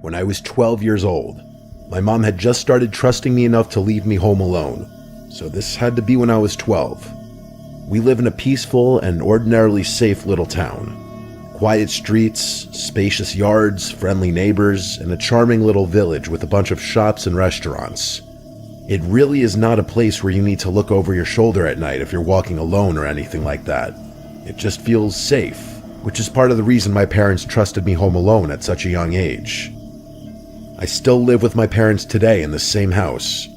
when I was 12 years old. My mom had just started trusting me enough to leave me home alone, so this had to be when I was 12. We live in a peaceful and ordinarily safe little town. Quiet streets, spacious yards, friendly neighbors, and a charming little village with a bunch of shops and restaurants. It really is not a place where you need to look over your shoulder at night if you're walking alone or anything like that. It just feels safe, which is part of the reason my parents trusted me home alone at such a young age. I still live with my parents today in the same house.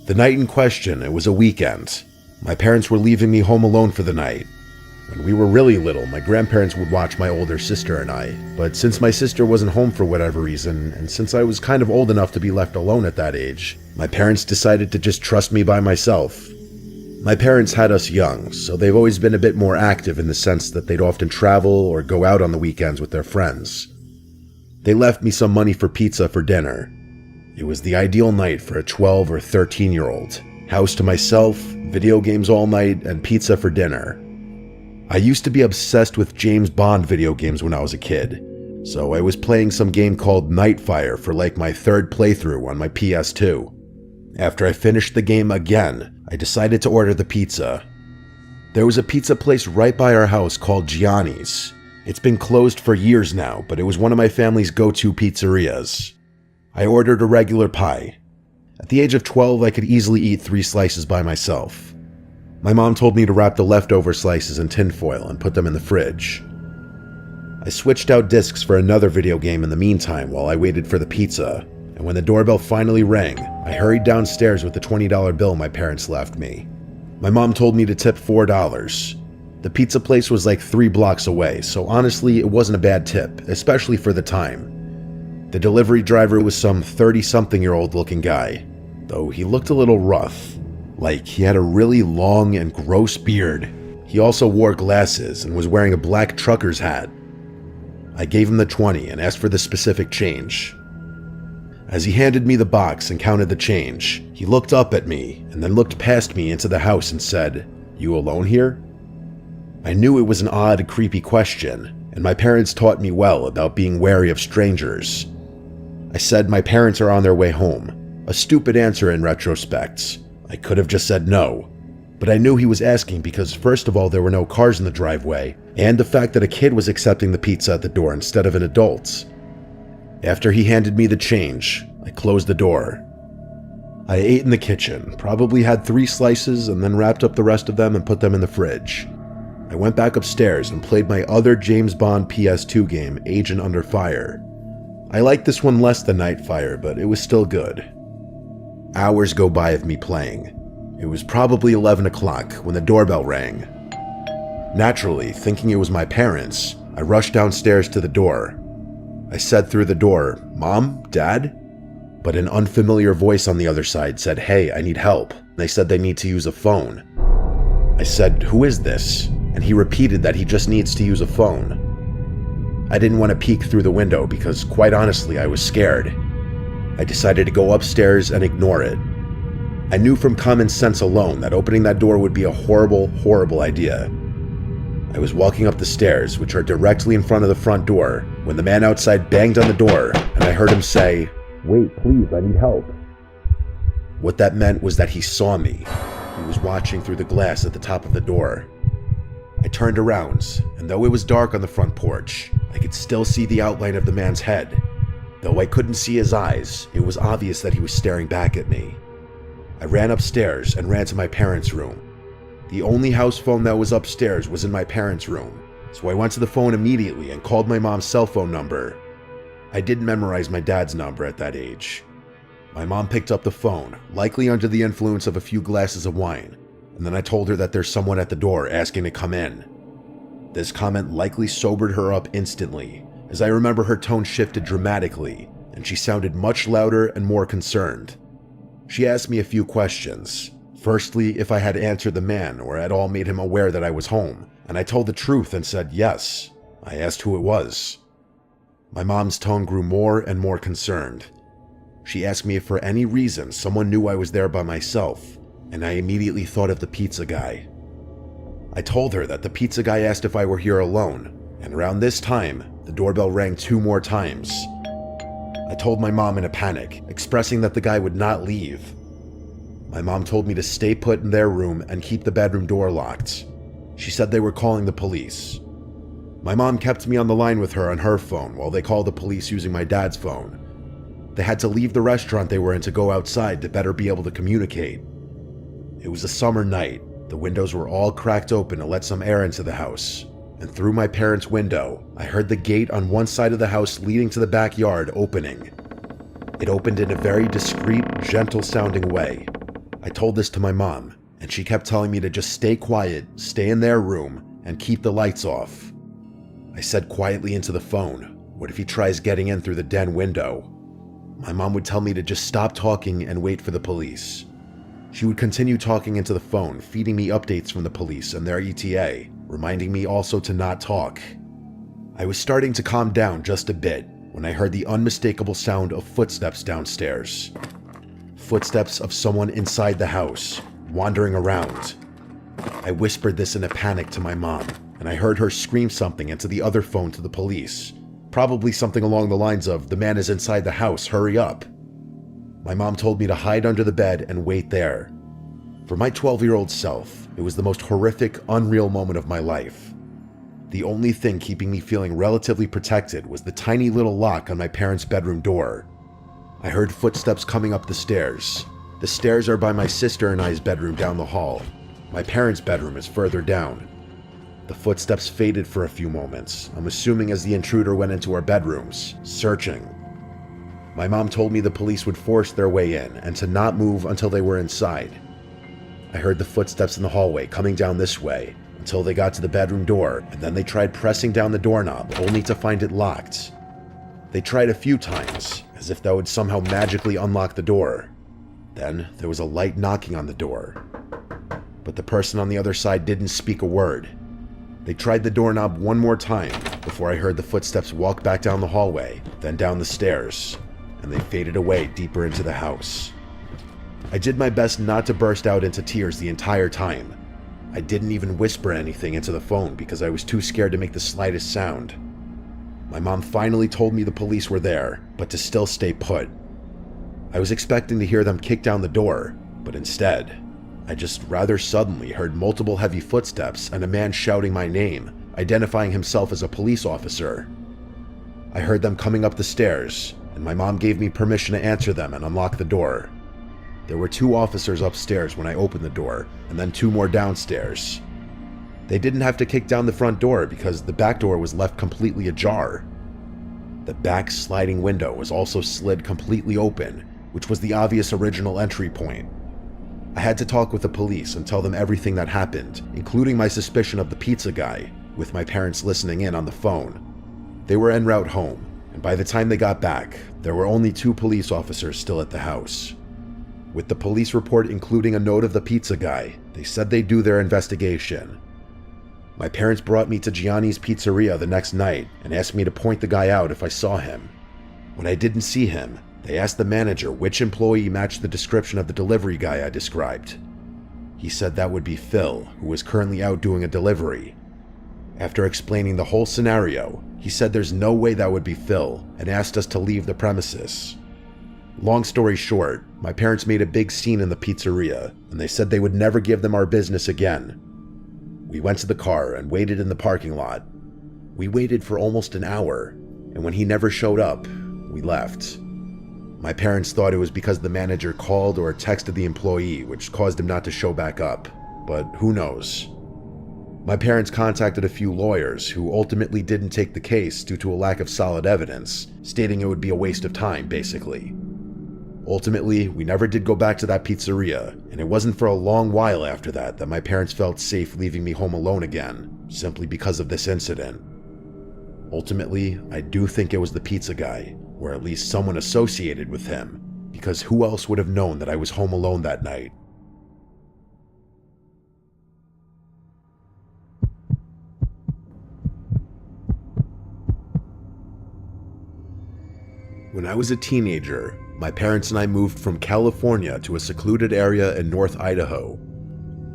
The night in question, it was a weekend. My parents were leaving me home alone for the night. When we were really little, my grandparents would watch my older sister and I, but since my sister wasn't home for whatever reason, and since I was kind of old enough to be left alone at that age, my parents decided to just trust me by myself. My parents had us young, so they've always been a bit more active in the sense that they'd often travel or go out on the weekends with their friends. They left me some money for pizza for dinner. It was the ideal night for a 12 or 13-year-old. House to myself, video games all night, and pizza for dinner. I used to be obsessed with James Bond video games when I was a kid, so I was playing some game called Nightfire for like my third playthrough on my PS2. After I finished the game again, I decided to order the pizza. There was a pizza place right by our house called Gianni's. It's been closed for years now, but it was one of my family's go-to pizzerias. I ordered a regular pie. At the age of 12, I could easily eat 3 slices by myself. My mom told me to wrap the leftover slices in tinfoil and put them in the fridge. I switched out discs for another video game in the meantime while I waited for the pizza, and when the doorbell finally rang, I hurried downstairs with the $20 bill my parents left me. My mom told me to tip $4. The pizza place was like 3 blocks away, so honestly, it wasn't a bad tip, especially for the time. The delivery driver was some 30-something-year-old looking guy, though he looked a little rough. Like he had a really long and gross beard. He also wore glasses and was wearing a black trucker's hat. I gave him the 20 and asked for the specific change. As he handed me the box and counted the change, he looked up at me and then looked past me into the house and said, "You alone here?" I knew it was an odd, creepy question, and my parents taught me well about being wary of strangers. I said my parents are on their way home, a stupid answer in retrospect. I could have just said no, but I knew he was asking because first of all there were no cars in the driveway, and the fact that a kid was accepting the pizza at the door instead of an adult. After he handed me the change, I closed the door. I ate in the kitchen, probably had 3 slices and then wrapped up the rest of them and put them in the fridge. I went back upstairs and played my other James Bond PS2 game, Agent Under Fire. I liked this one less than Nightfire, but it was still good. Hours go by of me playing. It was probably 11 o'clock when the doorbell rang. Naturally, thinking it was my parents, I rushed downstairs to the door. I said through the door, "Mom? Dad?" But an unfamiliar voice on the other side said, "Hey, I need help." They said they need to use a phone. I said, "Who is this?" And he repeated that he just needs to use a phone. I didn't want to peek through the window because, quite honestly, I was scared. I decided to go upstairs and ignore it. I knew from common sense alone that opening that door would be a horrible, horrible idea. I was walking up the stairs, which are directly in front of the front door, when the man outside banged on the door, and I heard him say, "Wait, please, I need help." What that meant was that he saw me. He was watching through the glass at the top of the door. I turned around, and though it was dark on the front porch, I could still see the outline of the man's head. Though I couldn't see his eyes, it was obvious that he was staring back at me. I ran upstairs and ran to my parents' room. The only house phone that was upstairs was in my parents' room, so I went to the phone immediately and called my mom's cell phone number. I didn't memorize my dad's number at that age. My mom picked up the phone, likely under the influence of a few glasses of wine, and then I told her that there's someone at the door asking to come in. This comment likely sobered her up instantly, as I remember her tone shifted dramatically, and she sounded much louder and more concerned. She asked me a few questions. Firstly, if I had answered the man or at all made him aware that I was home, and I told the truth and said yes. I asked who it was. My mom's tone grew more and more concerned. She asked me if for any reason someone knew I was there by myself, and I immediately thought of the pizza guy. I told her that the pizza guy asked if I were here alone, and around this time, the doorbell rang 2 more times. I told my mom in a panic, expressing that the guy would not leave. My mom told me to stay put in their room and keep the bedroom door locked. She said they were calling the police. My mom kept me on the line with her on her phone while they called the police using my dad's phone. They had to leave the restaurant they were in to go outside to better be able to communicate. It was a summer night. The windows were all cracked open to let some air into the house, and through my parents' window, I heard the gate on one side of the house leading to the backyard opening. It opened in a very discreet, gentle-sounding way. I told this to my mom, and she kept telling me to just stay quiet, stay in their room, and keep the lights off. I said quietly into the phone, "What if he tries getting in through the den window?" My mom would tell me to just stop talking and wait for the police. She would continue talking into the phone, feeding me updates from the police and their ETA, reminding me also to not talk. I was starting to calm down just a bit when I heard the unmistakable sound of footsteps downstairs. Footsteps of someone inside the house, wandering around. I whispered this in a panic to my mom, and I heard her scream something into the other phone to the police. Probably something along the lines of, "The man is inside the house, hurry up." My mom told me to hide under the bed and wait there. For my 12-year-old self, it was the most horrific, unreal moment of my life. The only thing keeping me feeling relatively protected was the tiny little lock on my parents' bedroom door. I heard footsteps coming up the stairs. The stairs are by my sister and I's bedroom down the hall. My parents' bedroom is further down. The footsteps faded for a few moments, I'm assuming as the intruder went into our bedrooms, searching. My mom told me the police would force their way in and to not move until they were inside. I heard the footsteps in the hallway coming down this way until they got to the bedroom door, and then they tried pressing down the doorknob only to find it locked. They tried a few times, as if that would somehow magically unlock the door. Then there was a light knocking on the door. But the person on the other side didn't speak a word. They tried the doorknob one more time before I heard the footsteps walk back down the hallway, then down the stairs, and they faded away deeper into the house. I did my best not to burst out into tears the entire time. I didn't even whisper anything into the phone because I was too scared to make the slightest sound. My mom finally told me the police were there, but to still stay put. I was expecting to hear them kick down the door, but instead, I just rather suddenly heard multiple heavy footsteps and a man shouting my name, identifying himself as a police officer. I heard them coming up the stairs, and my mom gave me permission to answer them and unlock the door. There were 2 officers upstairs when I opened the door, and then 2 more downstairs. They didn't have to kick down the front door because the back door was left completely ajar. The back sliding window was also slid completely open, which was the obvious original entry point. I had to talk with the police and tell them everything that happened, including my suspicion of the pizza guy, with my parents listening in on the phone. They were en route home, and by the time they got back, there were only 2 police officers still at the house. With the police report including a note of the pizza guy, they said they'd do their investigation. My parents brought me to Gianni's Pizzeria the next night and asked me to point the guy out if I saw him. When I didn't see him, they asked the manager which employee matched the description of the delivery guy I described. He said that would be Phil, who was currently out doing a delivery. After explaining the whole scenario, he said there's no way that would be Phil and asked us to leave the premises. Long story short, my parents made a big scene in the pizzeria, and they said they would never give them our business again. We went to the car and waited in the parking lot. We waited for almost an hour, and when he never showed up, we left. My parents thought it was because the manager called or texted the employee, which caused him not to show back up, but who knows. My parents contacted a few lawyers who ultimately didn't take the case due to a lack of solid evidence, stating it would be a waste of time, basically. Ultimately, we never did go back to that pizzeria, and it wasn't for a long while after that that my parents felt safe leaving me home alone again, simply because of this incident. Ultimately, I do think it was the pizza guy, or at least someone associated with him, because who else would have known that I was home alone that night? When I was a teenager, my parents and I moved from California to a secluded area in North Idaho.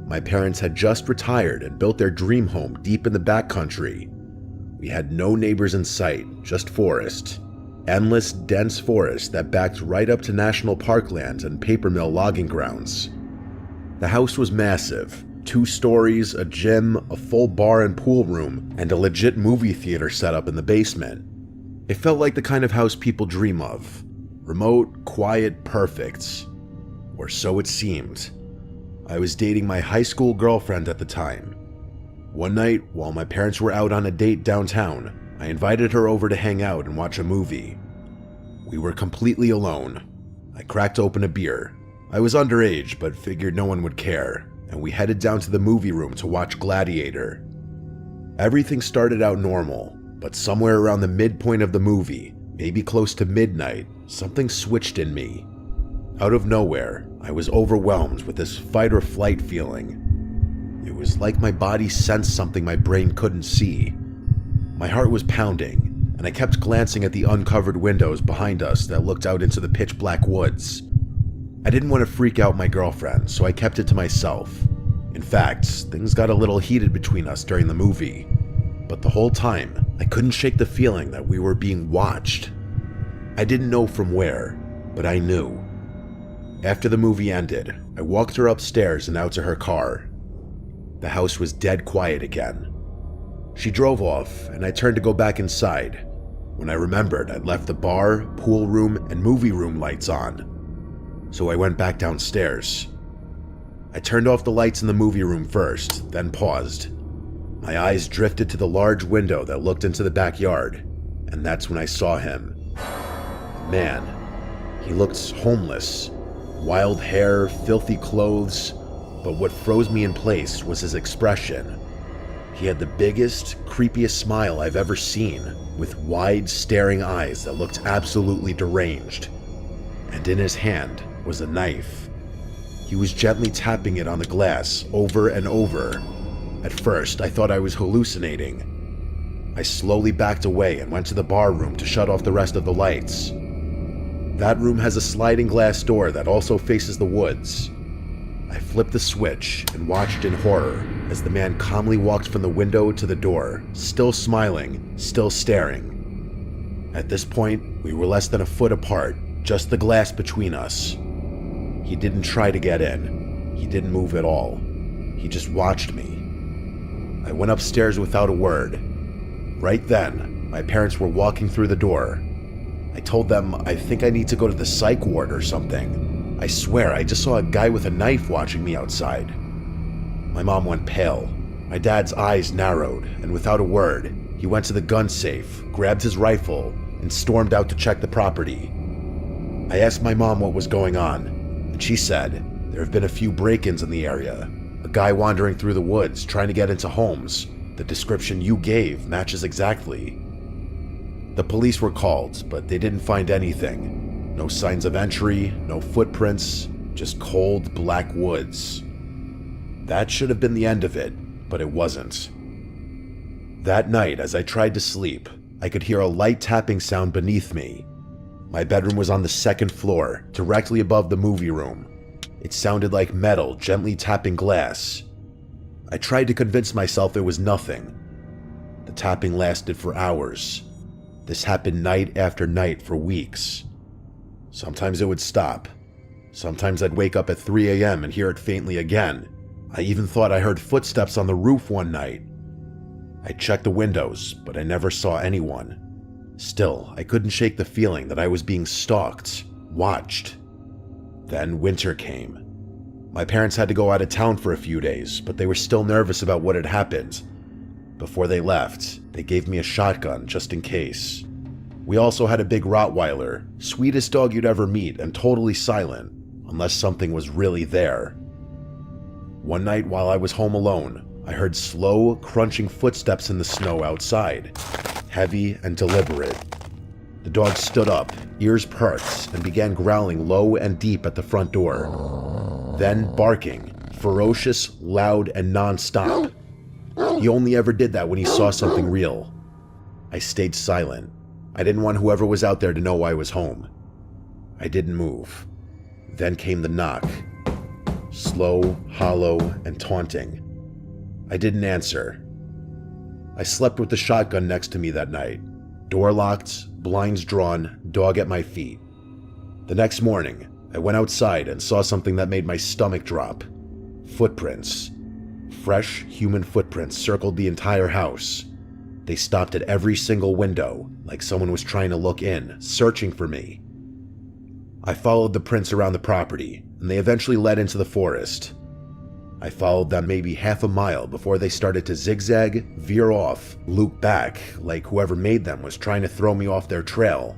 My parents had just retired and built their dream home deep in the backcountry. We had no neighbors in sight, just forest. endless, dense forest that backed right up to national parkland and paper mill logging grounds. The house was massive, 2 stories, a gym, a full bar and pool room, and a legit movie theater set up in the basement. It felt like the kind of house people dream of. Remote, quiet, perfect. Or so it seemed. I was dating my high school girlfriend at the time. One night, while my parents were out on a date downtown, I invited her over to hang out and watch a movie. We were completely alone. I cracked open a beer. I was underage, but figured no one would care, and we headed down to the movie room to watch Gladiator. Everything started out normal, but somewhere around the midpoint of the movie, maybe close to midnight, something switched in me. Out of nowhere, I was overwhelmed with this fight or flight feeling. It was like my body sensed something my brain couldn't see. My heart was pounding, and I kept glancing at the uncovered windows behind us that looked out into the pitch black woods. I didn't want to freak out my girlfriend, so I kept it to myself. In fact, things got a little heated between us during the movie. But the whole time, I couldn't shake the feeling that we were being watched. I didn't know from where, but I knew. After the movie ended, I walked her upstairs and out to her car. The house was dead quiet again. She drove off, and I turned to go back inside, when I remembered I'd left the bar, pool room, and movie room lights on. So I went back downstairs. I turned off the lights in the movie room first, then paused. My eyes drifted to the large window that looked into the backyard, and that's when I saw him. A man. He looked homeless. Wild hair, filthy clothes, but what froze me in place was his expression. He had the biggest, creepiest smile I've ever seen, with wide, staring eyes that looked absolutely deranged. And in his hand was a knife. He was gently tapping it on the glass over and over. At first, I thought I was hallucinating. I slowly backed away and went to the bar room to shut off the rest of the lights. That room has a sliding glass door that also faces the woods. I flipped the switch and watched in horror as the man calmly walked from the window to the door, still smiling, still staring. At this point, we were less than a foot apart, just the glass between us. He didn't try to get in. He didn't move at all. He just watched me. I went upstairs without a word. Right then, my parents were walking through the door. I told them I think I need to go to the psych ward or something. I swear I just saw a guy with a knife watching me outside. My mom went pale. My dad's eyes narrowed, and without a word, he went to the gun safe, grabbed his rifle, and stormed out to check the property. I asked my mom what was going on, and she said there have been a few break-ins in the area. A guy wandering through the woods trying to get into homes. The description you gave matches exactly. The police were called, but they didn't find anything. No signs of entry, no footprints, just cold black woods. That should have been the end of it, but it wasn't. That night, as I tried to sleep, I could hear a light tapping sound beneath me. My bedroom was on the second floor, directly above the movie room. It sounded like metal gently tapping glass. I tried to convince myself it was nothing. The tapping lasted for hours. This happened night after night for weeks. Sometimes it would stop. Sometimes I'd wake up at 3 a.m. and hear it faintly again. I even thought I heard footsteps on the roof one night. I checked the windows, but I never saw anyone. Still, I couldn't shake the feeling that I was being stalked, watched. Then winter came. My parents had to go out of town for a few days, but they were still nervous about what had happened. Before they left, they gave me a shotgun just in case. We also had a big Rottweiler, sweetest dog you'd ever meet and totally silent, unless something was really there. One night while I was home alone, I heard slow, crunching footsteps in the snow outside, heavy and deliberate. The dog stood up, ears perked, and began growling low and deep at the front door. Then barking, ferocious, loud, and non-stop. He only ever did that when he saw something real. I stayed silent. I didn't want whoever was out there to know I was home. I didn't move. Then came the knock. Slow, hollow, and taunting. I didn't answer. I slept with the shotgun next to me that night. Door locked, blinds drawn, dog at my feet. The next morning, I went outside and saw something that made my stomach drop. Footprints. Fresh human footprints circled the entire house. They stopped at every single window, like someone was trying to look in, searching for me. I followed the prints around the property, and they eventually led into the forest. I followed them maybe half a mile before they started to zigzag, veer off, loop back, like whoever made them was trying to throw me off their trail.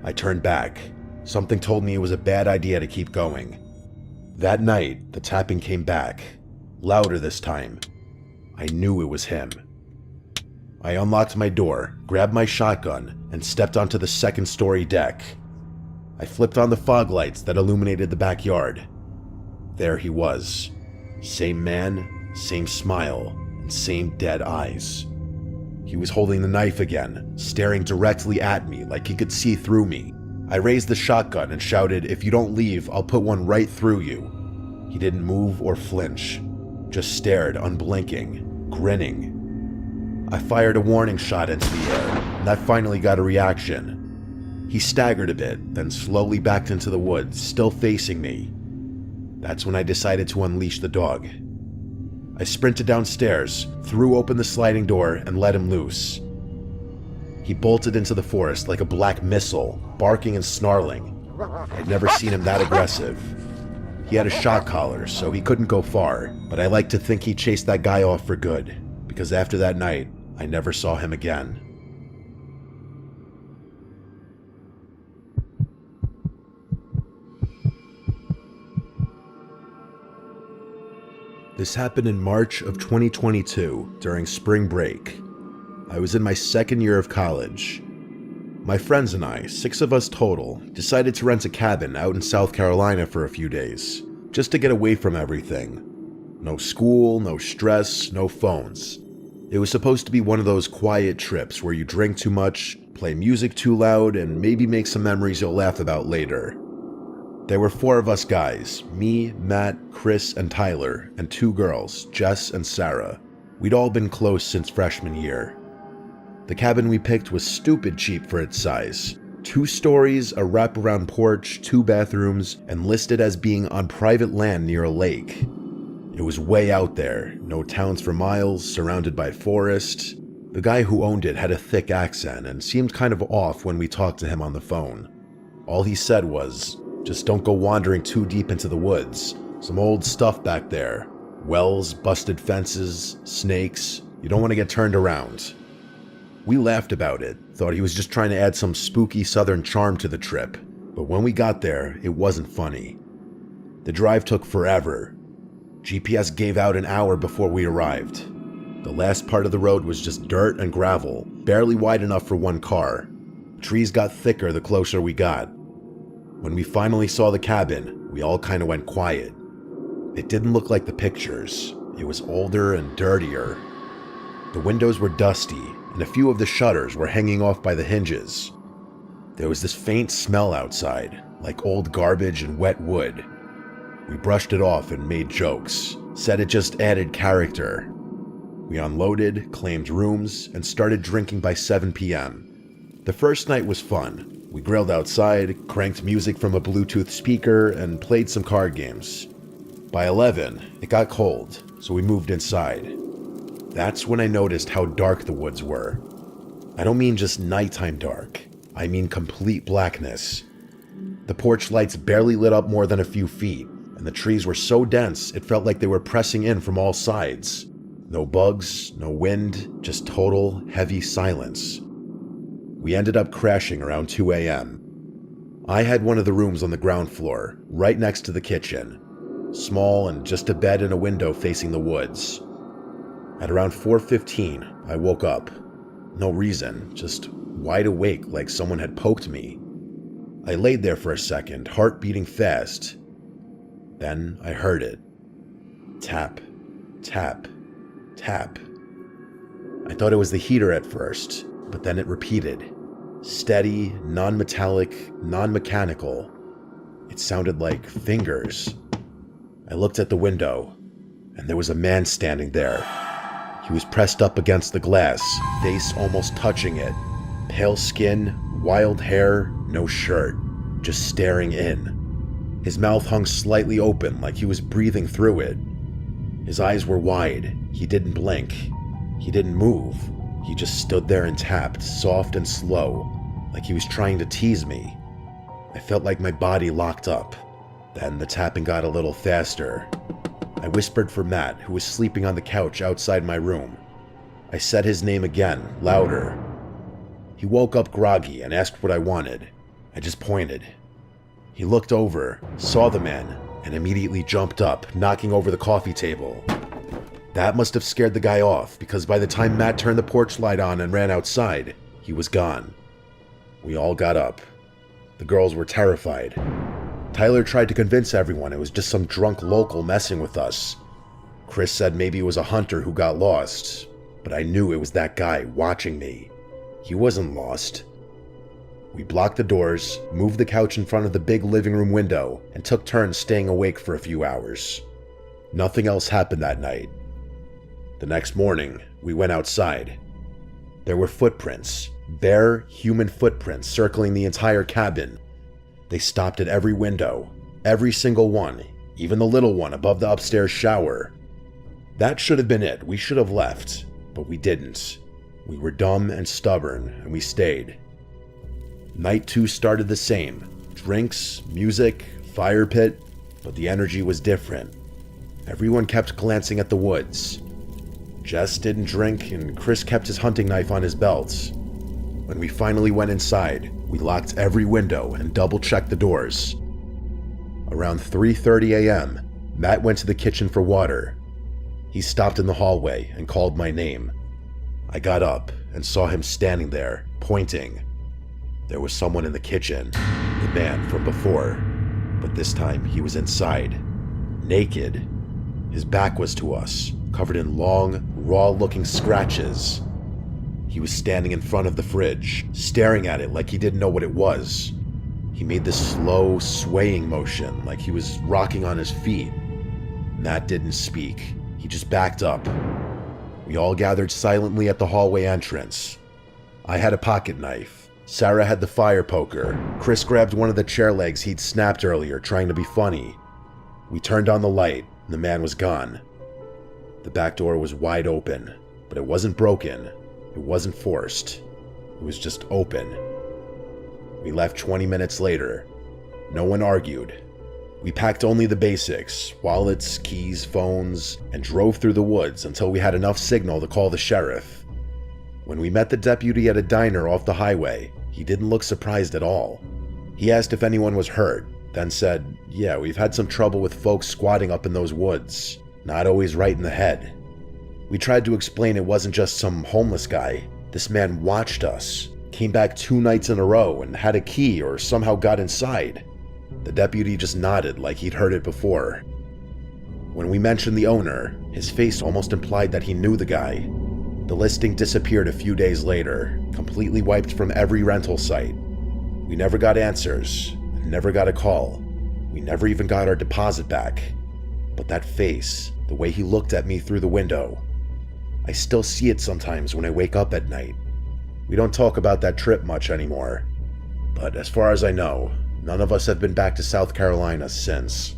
I turned back. Something told me it was a bad idea to keep going. That night, the tapping came back, louder this time. I knew it was him. I unlocked my door, grabbed my shotgun, and stepped onto the second-story deck. I flipped on the fog lights that illuminated the backyard. There he was. Same man, same smile, and same dead eyes. He was holding the knife again, staring directly at me like he could see through me. I raised the shotgun and shouted, "If you don't leave, I'll put one right through you." He didn't move or flinch, just stared unblinking, grinning. I fired a warning shot into the air, and that finally got a reaction. He staggered a bit, then slowly backed into the woods, still facing me. That's when I decided to unleash the dog. I sprinted downstairs, threw open the sliding door, and let him loose. He bolted into the forest like a black missile, barking and snarling. I'd never seen him that aggressive. He had a shock collar, so he couldn't go far, but I like to think he chased that guy off for good, because after that night, I never saw him again. This happened in March of 2022 during spring break. I was in my second year of college. My friends and I, 6 of us total, decided to rent a cabin out in South Carolina for a few days, just to get away from everything. No school, no stress, no phones. It was supposed to be one of those quiet trips where you drink too much, play music too loud, and maybe make some memories you'll laugh about later. There were 4 of us guys, me, Matt, Chris, and Tyler, and 2 girls, Jess and Sarah. We'd all been close since freshman year. The cabin we picked was stupid cheap for its size. 2 stories, a wraparound porch, 2 bathrooms, and listed as being on private land near a lake. It was way out there, no towns for miles, surrounded by forest. The guy who owned it had a thick accent and seemed kind of off when we talked to him on the phone. All he said was, "Just don't go wandering too deep into the woods. Some old stuff back there. Wells, busted fences, snakes. You don't want to get turned around." We laughed about it, thought he was just trying to add some spooky southern charm to the trip. But when we got there, it wasn't funny. The drive took forever. GPS gave out an hour before we arrived. The last part of the road was just dirt and gravel, barely wide enough for 1 car. Trees got thicker the closer we got. When we finally saw the cabin, we all kind of went quiet. It didn't look like the pictures. It was older and dirtier. The windows were dusty, and a few of the shutters were hanging off by the hinges. There was this faint smell outside, like old garbage and wet wood. We brushed it off and made jokes, said it just added character. We unloaded, claimed rooms, and started drinking by 7 p.m. The first night was fun. We grilled outside, cranked music from a Bluetooth speaker, and played some card games. By 11, it got cold, so we moved inside. That's when I noticed how dark the woods were. I don't mean just nighttime dark. I mean complete blackness. The porch lights barely lit up more than a few feet, and the trees were so dense it felt like they were pressing in from all sides. No bugs, no wind, just total, heavy silence. We ended up crashing around 2 a.m. I had one of the rooms on the ground floor, right next to the kitchen. Small and just a bed and a window facing the woods. At around 4:15, I woke up. No reason, just wide awake like someone had poked me. I laid there for a second, heart beating fast. Then I heard it. Tap, tap, tap. I thought it was the heater at first, but then it repeated. Steady, non-metallic, non-mechanical. It sounded like fingers. I looked at the window, and there was a man standing there. He was pressed up against the glass, face almost touching it, Pale skin, wild hair, no shirt, just staring in. His mouth hung slightly open like he was breathing through it. His eyes were wide. He didn't blink. He didn't move. He just stood there and tapped, soft and slow, like he was trying to tease me. I felt like my body locked up. Then the tapping got a little faster. I whispered for Matt, who was sleeping on the couch outside my room. I said his name again, louder. He woke up groggy and asked what I wanted. I just pointed. He looked over, saw the man, and immediately jumped up, knocking over the coffee table. That must have scared the guy off, because by the time Matt turned the porch light on and ran outside, he was gone. We all got up. The girls were terrified. Tyler tried to convince everyone it was just some drunk local messing with us. Chris said maybe it was a hunter who got lost, but I knew it was that guy watching me. He wasn't lost. We blocked the doors, moved the couch in front of the big living room window, and took turns staying awake for a few hours. Nothing else happened that night. The next morning, we went outside. There were footprints, bare human footprints circling the entire cabin. They stopped at every window, every single one, even the little one above the upstairs shower. That should have been it. We should have left, but we didn't. We were dumb and stubborn, and we stayed. Night 2 started the same. Drinks, music, fire pit, but the energy was different. Everyone kept glancing at the woods. Jess didn't drink, and Chris kept his hunting knife on his belt. When we finally went inside, we locked every window and double-checked the doors. Around 3:30 a.m., Matt went to the kitchen for water. He stopped in the hallway and called my name. I got up and saw him standing there, pointing. There was someone in the kitchen, the man from before, but this time he was inside, naked. His back was to us, covered in long, raw-looking scratches. He was standing in front of the fridge, staring at it like he didn't know what it was. He made this slow, swaying motion like he was rocking on his feet. Matt didn't speak. He just backed up. We all gathered silently at the hallway entrance. I had a pocket knife. Sarah had the fire poker. Chris grabbed one of the chair legs he'd snapped earlier, trying to be funny. We turned on the light, and the man was gone. The back door was wide open, but it wasn't broken. It wasn't forced. It was just open. We left 20 minutes later. No one argued. We packed only the basics, wallets, keys, phones, and drove through the woods until we had enough signal to call the sheriff. When we met the deputy at a diner off the highway, he didn't look surprised at all. He asked if anyone was hurt, then said, "Yeah, we've had some trouble with folks squatting up in those woods. Not always right in the head." We tried to explain it wasn't just some homeless guy. This man watched us, came back 2 nights in a row, and had a key or somehow got inside. The deputy just nodded like he'd heard it before. When we mentioned the owner, his face almost implied that he knew the guy. The listing disappeared a few days later, completely wiped from every rental site. We never got answers, never got a call. We never even got our deposit back. But that face, the way he looked at me through the window, I still see it sometimes when I wake up at night. We don't talk about that trip much anymore, but as far as I know, none of us have been back to South Carolina since.